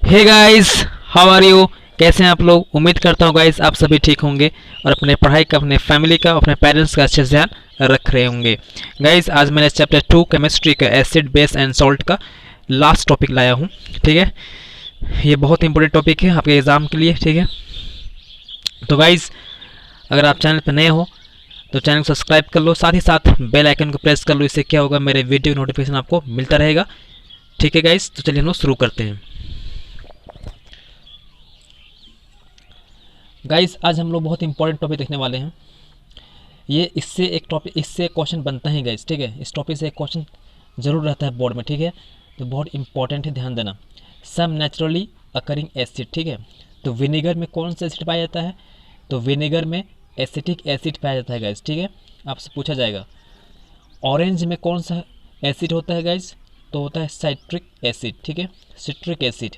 Hey guys, how are you? कैसे हैं आप लोग? उम्मीद करता हूँ गाइस आप सभी ठीक होंगे और अपने पढ़ाई का, अपने फैमिली का, अपने पेरेंट्स का अच्छे से ध्यान रख रहे होंगे। गाइस आज मैंने चैप्टर 2 केमिस्ट्री का एसिड बेस एंड सॉल्ट का लास्ट टॉपिक लाया हूँ। ठीक है, ये बहुत इंपॉर्टेंट टॉपिक है आपके एग्ज़ाम के लिए। ठीक है, तो गाइस अगर आप चैनल पर नए हो तो चैनल को सब्सक्राइब कर लो, साथ ही साथ बेल आइकन को प्रेस कर लो। इससे क्या होगा, मेरे वीडियो की नोटिफिकेशन आपको मिलता रहेगा। ठीक है गाइस, तो चलिए हम लोग शुरू करते हैं। गाइस आज हम लोग बहुत इंपॉर्टेंट टॉपिक देखने वाले हैं। ये इससे एक क्वेश्चन बनता है गाइस। ठीक है, इस टॉपिक से एक क्वेश्चन जरूर रहता है बोर्ड में। ठीक है, तो बहुत इंपॉर्टेंट है, ध्यान देना। सम नेचुरली अकरिंग एसिड। ठीक है, तो विनेगर में कौन सा एसिड पाया जाता है? तो विनेगर में एसिटिक एसिड पाया जाता है गाइस। ठीक है, आपसे पूछा जाएगा। ऑरेंज में कौन सा एसिड होता है गाइस? तो होता है साइट्रिक एसिड। ठीक है, सिट्रिक एसिड।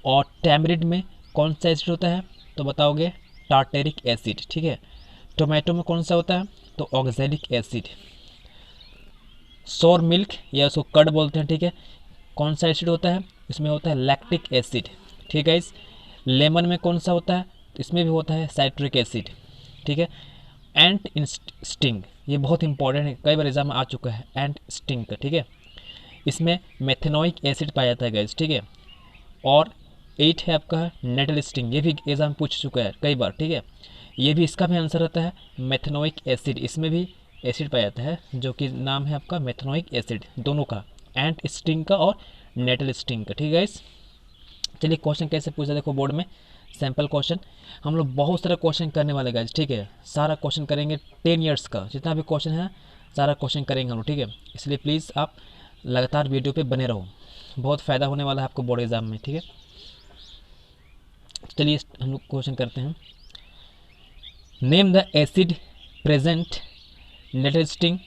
और टैमरिड में कौन सा एसिड होता है? तो बताओगे टार्टेरिक एसिड। ठीक है, टोमेटो में कौन सा होता है? तो ऑक्जेलिक एसिड। सोर मिल्क या उसको कर्ड बोलते हैं। ठीक है, कौन सा एसिड होता है? इसमें होता है लैक्टिक एसिड। ठीक है, इस लेमन में कौन सा होता है? तो इसमें भी होता है साइट्रिक एसिड। ठीक है, एंट स्टिंग, ये बहुत इंपॉर्टेंट है, कई बार एग्जाम में आ चुका है एंट स्टिंग का। ठीक है, इसमें मेथेनोइक एसिड पाया जाता है गाइस। ठीक है, और 8 है आपका नेटल स्टिंग, ये भी एग्जाम पूछ चुका है कई बार। ठीक है, ये भी इसका भी आंसर रहता है मेथेनोइक एसिड। इसमें भी एसिड पाया जाता है जो कि नाम है आपका मेथेनोइक एसिड, दोनों का, एंट स्टिंग का और नेटल स्टिंग का। ठीक है गाइस, चलिए क्वेश्चन कैसे पूछा देखो बोर्ड में। सैम्पल क्वेश्चन हम लोग बहुत सारा क्वेश्चन करने वाले गाइस। ठीक है, सारा क्वेश्चन करेंगे 10 ईयर्स का, जितना भी क्वेश्चन है सारा क्वेश्चन करेंगे हम लोग। ठीक है, इसलिए प्लीज़ आप लगातार वीडियो पे बने रहो, बहुत फ़ायदा होने वाला है आपको बोर्ड एग्जाम में। ठीक है, चलिए हम लोग क्वेश्चन करते हैं। Name the acid present nettle sting.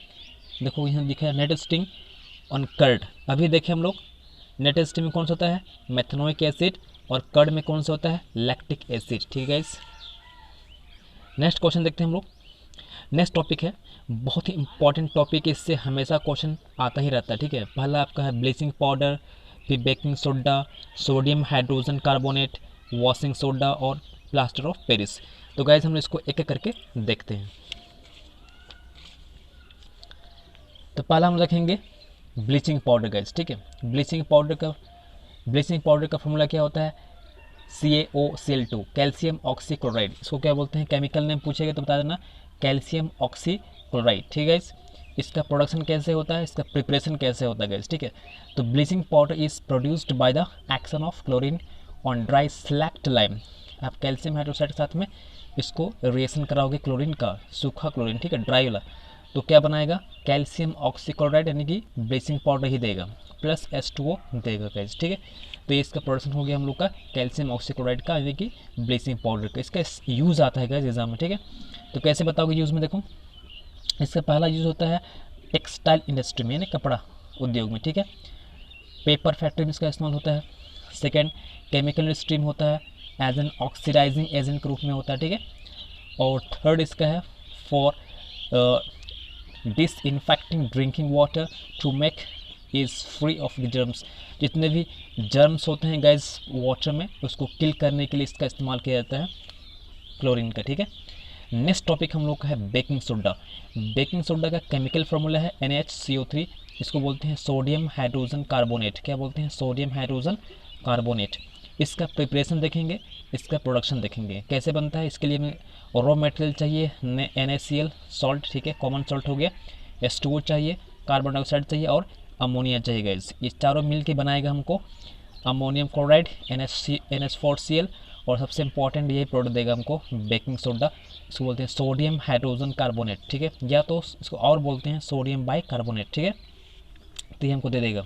देखो यहाँ दिखा है नेटल स्टिंग ऑन कर्ड। अभी देखें हम लोग नेटल स्टिंग में कौन सा होता है? मेथनोइक एसिड, और कर्ड में कौन सा होता है? Lactic acid. ठीक है, इस नेक्स्ट क्वेश्चन देखते हैं हम लोग। नेक्स्ट टॉपिक है बहुत ही इंपॉर्टेंट टॉपिक, इससे हमेशा क्वेश्चन आता ही रहता है। ठीक है, पहला आपका है ब्लीचिंग पाउडर, फिर baking soda, sodium hydrogen carbonate, washing soda और प्लास्टर ऑफ पेरिस। तो गाइज हम इसको एक एक करके देखते हैं। तो पहला हम रखेंगे ब्लीचिंग पाउडर गाइज। ठीक है, ब्लीचिंग पाउडर का फॉर्मूला क्या होता है? CaOCl2, calcium oxychloride. इसको क्या बोलते हैं? केमिकल नेम पूछेगा तो बता देना, कैल्शियम ऑक्सीक्लोराइड। ठीक है, इसका प्रोडक्शन कैसे होता है, इसका प्रिपरेशन कैसे होता है गाइज। ठीक है, तो bleaching powder is produced by the action of chlorine on dry select lime. आप कैल्शियम हाइड्रोक्साइड के साथ में इसको रिएक्शन कराओगे क्लोरीन का, सूखा क्लोरीन। ठीक है, ड्राई वाला, तो क्या बनाएगा? कैल्शियम ऑक्सीक्लोराइड, यानी कि ब्लीचिंग पाउडर ही देगा, प्लस H2O देगा गाइस। ठीक है, तो ये इसका प्रोडक्शन हो गया हम लोग का कैल्शियम ऑक्सीक्लोराइड का, यानी कि ब्लीचिंग पाउडर का। इसका यूज़ आता है गाइस एग्जाम में। ठीक है, तो कैसे बताओगे यूज़ में? देखो इसका पहला यूज़ होता है टेक्सटाइल इंडस्ट्री में, यानी कपड़ा उद्योग में। ठीक है, पेपर फैक्ट्री में इसका इस्तेमाल होता है। सेकेंड, केमिकल इंडस्ट्री में होता है, एज एन ऑक्सीडाइजिंग एजेंट के रूप में होता है। ठीक है, और थर्ड इसका है for disinfecting drinking water to make is free of germs. जितने भी जर्म्स होते हैं गैस वाटर में, उसको किल करने के लिए इसका इस्तेमाल किया जाता है क्लोरीन का। ठीक है, नेक्स्ट टॉपिक हम लोग का है बेकिंग सोडा। बेकिंग सोडा का केमिकल फार्मूला है NaHCO3। इसको बोलते हैं सोडियम हाइड्रोजन कार्बोनेट। क्या बोलते हैं? Sodium hydrogen carbonate. इसका प्रिपरेशन देखेंगे, इसका प्रोडक्शन देखेंगे कैसे बनता है। इसके लिए हमें रॉ मटेरियल चाहिए NaCl सॉल्ट। ठीक है, कॉमन सॉल्ट हो गया। H2O चाहिए, कार्बन डाइऑक्साइड चाहिए और अमोनिया चाहिए गैस। ये चारों मिल के बनाएगा हमको अमोनियम क्लोराइड NH4Cl, और सबसे इंपॉर्टेंट यही प्रोडक्ट देगा हमको बेकिंग सोडा। इसको बोलते हैं सोडियम हाइड्रोजन कार्बोनेट। ठीक है, या तो इसको और बोलते हैं सोडियम बाई कार्बोनेट। ठीक है, तो ये हमको दे देगा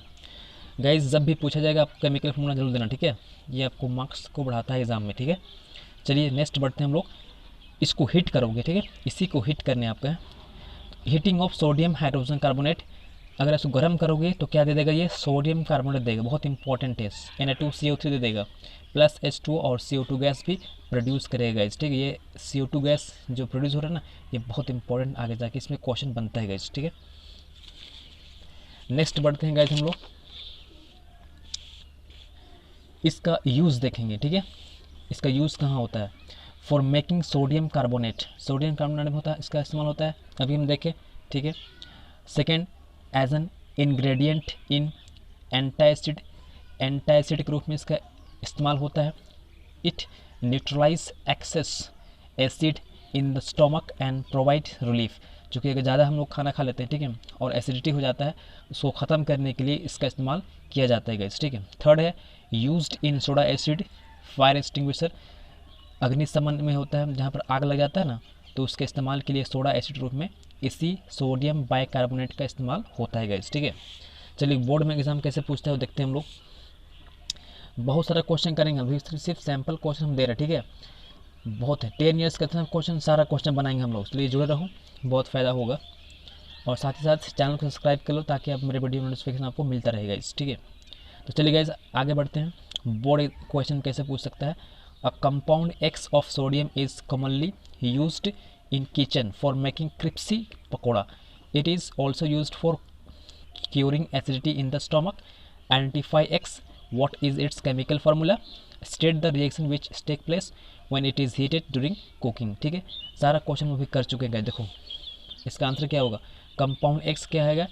गाइस। जब भी पूछा जाएगा आपको केमिकल फॉर्मूला जरूर देना। ठीक है, ये आपको मार्क्स को बढ़ाता है एग्जाम में। ठीक है, चलिए नेक्स्ट बढ़ते हैं हम लोग। इसको हिट करोगे। ठीक है, इसी को हिट करने आपका heating of sodium hydrogen carbonate. अगर इसको गर्म करोगे तो क्या दे देगा? ये सोडियम कार्बोनेट देगा, बहुत इंपॉर्टेंट है। Na2CO3 दे देगा, प्लस H2O और CO2 गैस भी प्रोड्यूस करेगा गाइस। ठीक है, ये CO2 गैस जो प्रोड्यूस हो रहा है ना, ये बहुत इंपॉर्टेंट, आगे जाके इसमें क्वेश्चन बनता है गाइस। ठीक है, नेक्स्ट बढ़ते हैं गाइस हम लोग। इसका यूज़ देखेंगे, ठीक है। इसका यूज़ कहाँ होता है? For making sodium carbonate, sodium carbonate होता है, इसका इस्तेमाल होता है, अभी हम देखें, ठीक है। Second, as an ingredient in antacid, antacid के रूप में इसका इस्तेमाल होता है। It neutralize excess acid in the stomach and provide relief, चूँकि अगर ज़्यादा हम लोग खाना खा लेते हैं, ठीक है, और एसिडिटी हो जाता है, उसको ख़त्म करने के लिए इसका इस्तेमाल किया जाता है गाइस, ठीक है। थर्ड है used in soda acid fire extinguisher, अग्निशमन में होता है, जहाँ पर आग लग जाता है ना, तो उसके इस्तेमाल के लिए सोडा एसिड रूप में इसी सोडियम बाइकार्बोनेट का इस्तेमाल होता है गाइस, ठीक है। चलिए बोर्ड में एग्जाम कैसे पूछते हैं वो देखते हैं हम लोग। बहुत सारा क्वेश्चन करेंगे, अभी सिर्फ सैम्पल क्वेश्चन हम दे रहे हैं, ठीक है। बहुत है, 10 ईयर्स का इतना क्वेश्चन, सारा क्वेश्चन बनाएंगे हम लोग, इसलिए जुड़े रहो, बहुत फ़ायदा होगा। और साथ ही साथ चैनल को सब्सक्राइब कर लो ताकि आप मेरे वीडियो नोटिफिकेशन आपको मिलता रहेगा इस, ठीक है। तो चलिए गाइस आगे बढ़ते हैं। बोर्ड क्वेश्चन कैसे पूछ सकता है? A compound x of sodium is commonly used in kitchen for making crispy pakora. It is also used for curing acidity in the stomach. Identify x, what is its chemical formula, state the reaction which take place when it is heated during cooking, ठीक है। सारा question वो भी कर चुके हैं, देखो इसका आंसर क्या होगा? कंपाउंड एक्स क्या है?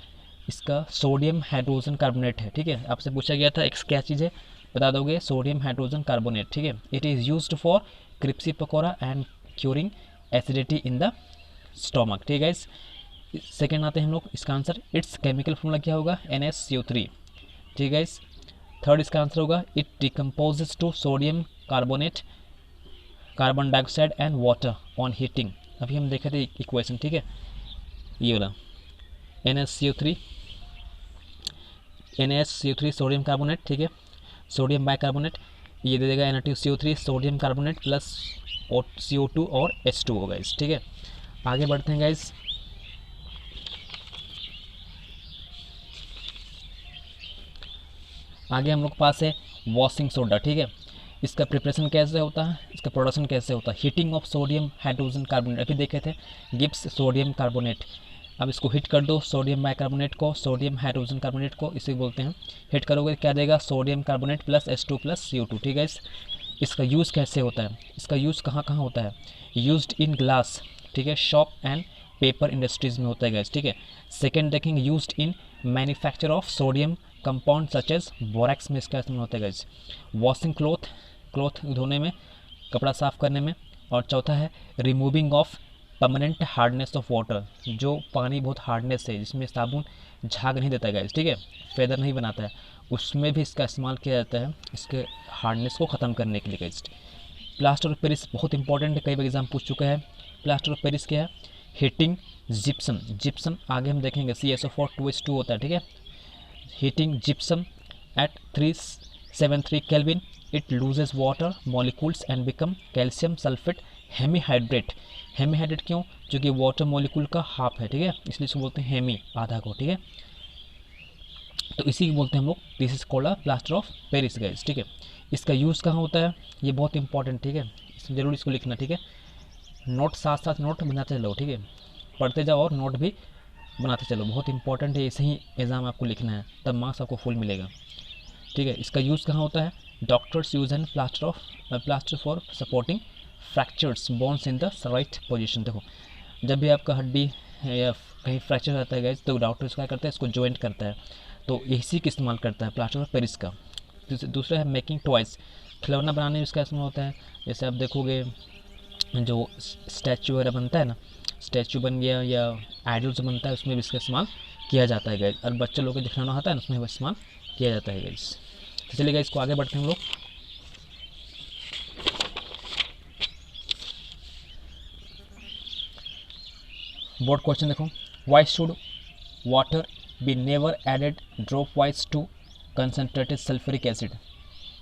इसका सोडियम हाइड्रोजन कार्बोनेट है, ठीक है। आपसे पूछा गया था एक्स क्या चीज़ है, बता दोगे सोडियम हाइड्रोजन कार्बोनेट, ठीक है। It is used for crispy pakora and curing acidity in the stomach, ठीक है। सेकेंड आते हैं हम लोग, इसका आंसर इट्स केमिकल फॉर्मूला क्या होगा? NaCO3, ठीक है। थर्ड इसका आंसर होगा it decomposes to sodium carbonate, carbon dioxide and water on heating. अभी हम देखे थे इक्वेशन, ठीक है, ये वाला NaCO3, NaCO3 सोडियम कार्बोनेट, ठीक है, सोडियम बाइकार्बोनेट, ये दे देगा Na2CO3 sodium carbonate plus CO2 और H2 होगा इस, ठीक है। आगे बढ़ते हैं गाइस। आगे हम लोग पास है वॉशिंग सोडा, ठीक है। इसका प्रिपरेशन कैसे होता है, इसका प्रोडक्शन कैसे होता है? Heating of sodium hydrogen carbonate, अभी देखे थे, गिब्स सोडियम कार्बोनेट। अब इसको हिट कर दो, सोडियम बाइकार्बोनेट को, सोडियम हाइड्रोजन कार्बोनेट को, इसे बोलते हैं। हिट करोगे क्या देगा? Sodium carbonate plus H2 plus CO2, ठीक है। इसका यूज़ कैसे होता है? इसका यूज़ कहाँ कहाँ होता है? यूज्ड इन ग्लास, ठीक है, शॉप एंड पेपर इंडस्ट्रीज में होता है गैस, ठीक है। सेकेंड देखेंगे used in manufacture of sodium compound such as borax में इसका इस्तेमाल होता है गाइस। वॉशिंग क्लॉथ, क्लॉथ धोने में, कपड़ा साफ करने में। और चौथा है removing of permanent hardness of water, जो पानी बहुत हार्डनेस है, जिसमें साबुन झाग नहीं देता है गाइस, ठीक है, फेदर नहीं बनाता है, उसमें भी इसका इस्तेमाल किया जाता है, इसके हार्डनेस को ख़त्म करने के लिए गाइस। प्लास्टर ऑफ पेरिस बहुत इंपॉर्टेंट है, कई बार एग्जाम पूछ चुका है। प्लास्टर ऑफ पेरिस क्या है? हीटिंग जिप्सम, जिप्सम आगे हम देखेंगे CSO4 2H2 होता है, ठीक है। Heating gypsum at 373 Kelvin, it loses water molecules and become calcium sulfate hemihydrate. Hemihydrate क्यों? क्योंकि वाटर मॉलिक्यूल का हाफ है, ठीक है, इसलिए इसको बोलते हैं हेमी, आधा को, ठीक है। तो इसी को बोलते हैं हम लोग, this is called a plaster of Paris guys, ठीक है। इसका यूज़ कहाँ होता है? ये बहुत इंपॉर्टेंट, ठीक है, इसमें जरूर इसको लिखना, ठीक है। नोट साथ साथ नोट बनाते चलो, ठीक है, पढ़ते जाओ और नोट भी बनाते चलो, बहुत इंपॉर्टेंट है, ऐसे ही एग्ज़ाम आपको लिखना है, तब मार्क्स आपको फुल मिलेगा, ठीक है। इसका यूज़ कहाँ होता है? Doctors use and plaster for supporting fractures bones in the right position. देखो जब भी आपका हड्डी या कहीं फ्रैक्चर रहता है गाइस, तो डॉक्टर्स क्या करता है? इसको जॉइंट करता है, तो इसी का इस्तेमाल करता है प्लास्टर ऑफ पेरिस का। दूसरा है मेकिंग टॉयज़, खिलौना बनाने में इसका इस्तेमाल होता है। जैसे आप देखोगे जो स्टैचू वगैरह बनता है ना, स्टैचू बन गया या आइडल्स बनता है, उसमें भी इसका इस्तेमाल किया जाता है गाइस। और बच्चे लोग को दिखाना होता है ना, उसमें भी इस्तेमाल किया जाता है गाइस। तो चलिए गाइस, इसको आगे बढ़ते हैं हम लोग। बोर्ड क्वेश्चन देखो, why should water be never added drop wise to concentrated sulphuric acid.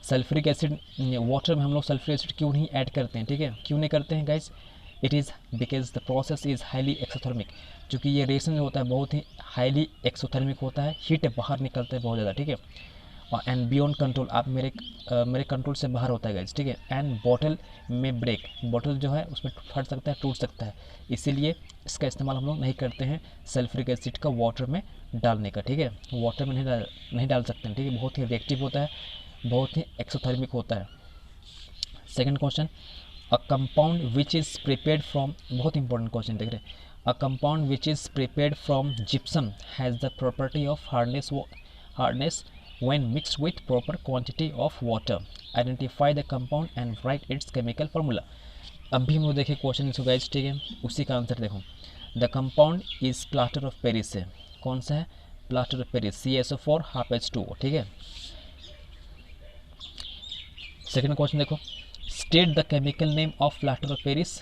Sulphuric acid water में हम लोग सल्फ्यूरिक एसिड क्यों नहीं ऐड करते हैं, ठीक है, क्यों नहीं करते हैं guys? It is because the process is highly exothermic, क्योंकि ये रिएक्शन जो होता है बहुत ही हाईली एक्सोथर्मिक होता है, हीट बाहर निकलता है बहुत ज़्यादा, ठीक है। और एंड बियॉन्ड कंट्रोल, आप मेरे कंट्रोल से बाहर होता है गाइस, ठीक है। एंड बॉटल में ब्रेक, बॉटल जो है उसमें फट सकता है, टूट सकता है, इसीलिए इसका इस्तेमाल हम लोग नहीं करते हैं सल्फ्यूरिक एसिड का वाटर में डालने का, ठीक है। वाटर में नहीं डाल सकते हैं, ठीक है, बहुत ही रिएक्टिव होता है, बहुत ही एक्सोथर्मिक होता है। Second question, a compound which is prepared from, बहुत इंपॉर्टेंट क्वेश्चन देख रहे हैं, a compound which is prepared from gypsum has the property of hardness when mixed with proper quantity of water. Identify the compound and write its chemical formula. अभी हम लोग देखें question इसको guys, ठीक है, उसी का आंसर देखो। The compound is plaster of Paris है, कौन सा है, plaster of Paris, CaSO4 half H2O, ठीक है। सेकंड क्वेश्चन देखो, state the chemical name of plaster of Paris,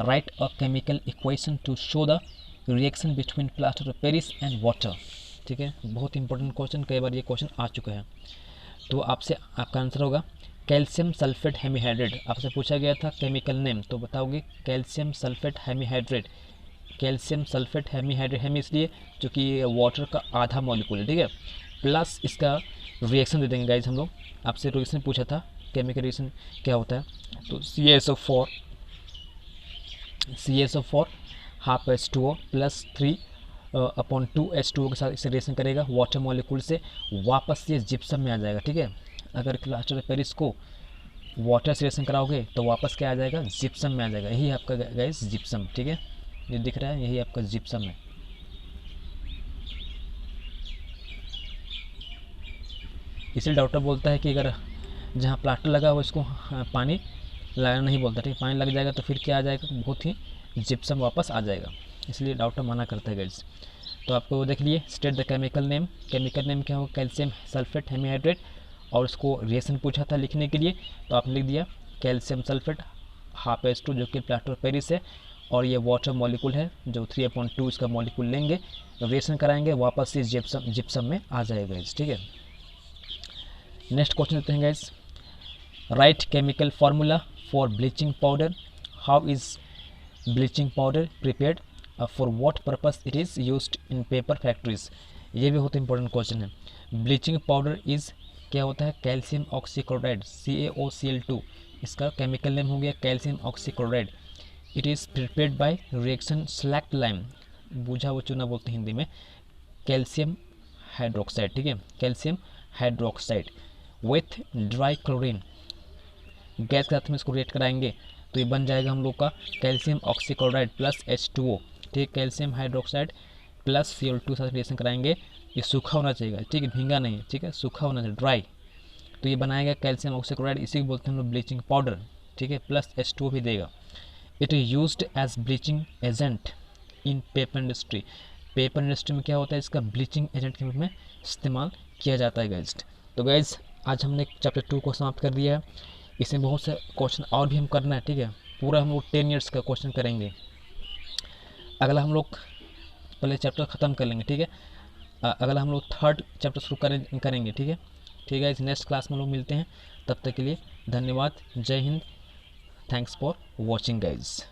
right a chemical equation two show the reaction between plaster of Paris and water, ठीक है। बहुत इंपॉर्टेंट क्वेश्चन, कई बार ये question आ चुके हैं। तो आपसे आपका आंसर होगा कैल्शियम सल्फेट हेमीहाइड्रेट। आपसे पूछा गया था केमिकल नेम, तो बताओगे calcium sulphate hemihydrate. Calcium sulphate hemihydrate, hemi इसलिए क्योंकि ये वाटर का आधा मॉलिक्यूल है, ठीक है, प्लस इसका रिएक्शन दे देंगे गाइज हम लोग। आपसे रिएक्शन पूछा था, केमिकल रिएक्शन क्या होता है, तो CaSO4 half H2O plus 3/2H2O के साथ इसे रिएक्शन करेगा वाटर मॉलिक्यूल से, वापस ये जिप्सम में आ जाएगा, ठीक है। अगर प्लास्टर ऑफ पेरिस को वाटर से रिएक्शन कराओगे तो वापस क्या आ जाएगा, जिप्सम में आ जाएगा। यही आपका गाइस जिप्सम, ठीक है, ये दिख रहा है, यही आपका जिप्सम है। इसलिए डॉक्टर बोलता है कि अगर जहाँ प्लास्टर लगा हो इसको पानी लगाना नहीं बोलता, ठीक है, पानी लग जाएगा तो फिर क्या आ जाएगा, बहुत ही जिप्सम वापस आ जाएगा, इसलिए डॉक्टर मना करता है गाइस। तो आपको देख लिए, state the chemical name, chemical name क्या होगा, कैल्शियम सल्फेट हेमीहाइड्रेट, और उसको रिएक्शन पूछा था लिखने के लिए, तो आपने लिख दिया कैल्शियम सल्फेट half H2 जो कि प्लास्टर ऑफ पेरिस है, और ये वाटर मॉलिक्यूल है जो 3/2 इसका मॉलिक्यूल लेंगे, रिएक्शन कराएंगे, वापस से जिप्सम में आ जाएगा, ठीक है। नेक्स्ट क्वेश्चन देते हैं guys, right chemical formula for bleaching powder, how is bleaching powder prepared, for what purpose it is used in paper factories. ये भी बहुत इंपॉर्टेंट क्वेश्चन है। ब्लीचिंग पाउडर इज़ क्या होता है, कैल्शियम ऑक्सीक्लोराइड CaOCl2, इसका केमिकल नेम हो गया calcium oxychloride. It is prepared by reaction select lime, बूझा वो चूना बोलते हैं हिंदी में, कैल्शियम हाइड्रोक्साइड, ठीक है, calcium hydroxide with dry chlorine gas के साथ में इसको रिएक्ट कराएंगे तो ये बन जाएगा हम लोग का कैल्शियम ऑक्सीक्लोराइड प्लस H2O, ठीक है, कैल्शियम हाइड्रोक्साइड प्लस Cl2 साथ रिएक्शन कराएंगे। ये सूखा होना चाहिए, ठीक है, भींगा नहीं, ठीक है, सूखा होना चाहिए, ड्राई, तो ये बनाएगा कैल्शियम ऑक्सीक्लोराइड, इसी को बोलते हैं हम लोग ब्लीचिंग पाउडर, ठीक है, प्लस H2O भी देगा। It is used as bleaching agent in paper industry, paper industry में क्या होता है, इसका ब्लीचिंग एजेंट के रूप में इस्तेमाल किया जाता है गाइज। तो गाइज आज हमने चैप्टर 2 को समाप्त कर दिया है, इसमें बहुत से क्वेश्चन और भी हम करना है, ठीक है, पूरा हम लोग 10 ईयर्स का क्वेश्चन करेंगे। अगला हम लोग पहले चैप्टर ख़त्म कर लेंगे, ठीक है, अगला हम लोग 3rd चैप्टर शुरू करेंगे, ठीक है, ठीक है। इस नेक्स्ट क्लास में लोग मिलते हैं, तब तक के लिए धन्यवाद, जय Hind, thanks for watching guys.